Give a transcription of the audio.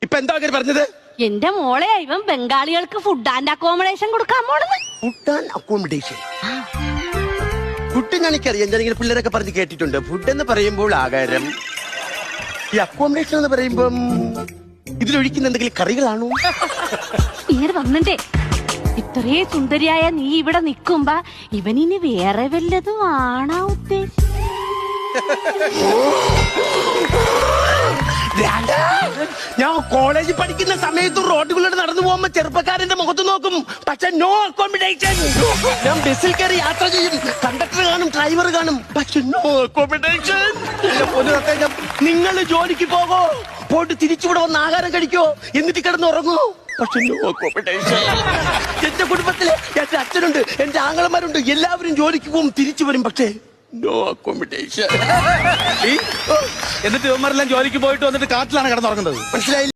ഇപ്പൊ എന്താ പറഞ്ഞത്? എന്റെ മോളെ ഇവൻ ബംഗാളികൾക്ക് ഫുഡ് ആൻഡ് അക്കോമഡേഷൻ കൊടുക്കാൻ പോണെന്ന്. Food and accommodation? ഫുഡ് ഞാനിക്കറിയാം, ഞാനിങ്ങനെ പിള്ളേരൊക്കെ പറഞ്ഞ് കേട്ടിട്ടുണ്ട്. ഫുഡ് എന്ന് പറയുമ്പോൾ ആഹാരം, ഈ അക്കോമഡേഷൻ എന്ന് പറയുമ്പം ഇതിലൊഴിക്കുന്ന എന്തെങ്കിലും കറികളാണോ? ഇങ്ങനെ വന്നിട്ടേ ഇത്രേ സുന്ദരിയായ നീ ഇവിടെ നിക്കുമ്പോ ഇവനിനി വേറെ വല്ലതും ആണാ ഉദ്ദേശിച്ചത്? ഞാൻ കോളേജിൽ പഠിക്കുന്ന സമയത്ത് റോഡുകളിലൂടെ നടന്നു പോകുമ്പോ ചെറുപ്പക്കാരന്റെ മുഖത്ത് നോക്കും, പക്ഷെ നോ അക്കോമഡേഷൻ. ഞാൻ ബസ്സിൽ കയറി യാത്ര ചെയ്യും, കണ്ടക്ടർ കാണും, ഡ്രൈവർ കാണും, പക്ഷെ നോ അക്കോമഡേഷൻ. നിങ്ങൾ ജോലിക്ക് പോകോ, പോയിട്ട് തിരിച്ചുകൂടെ വന്ന് ആഹാരം കഴിക്കോ, എന്നിട്ട് കിടന്ന് ഉറങ്ങോ, പക്ഷെ നോ അക്കോമഡേഷൻ. എന്റെ കുടുംബത്തില് എന്റെ അച്ഛനുണ്ട്, എന്റെ ആങ്ങളമാരുണ്ട്, എല്ലാവരും ജോലിക്ക് പോകും, തിരിച്ചു വരും, പക്ഷേ നോ അക്കോമഡേഷൻ. എന്നിട്ട് ഇവന്മാരെല്ലാം ജോലിക്ക് പോയിട്ട് വന്നിട്ട് കാട്ടിലാണ് കിടന്നുറങ്ങുന്നത്. മനസ്സിലായി?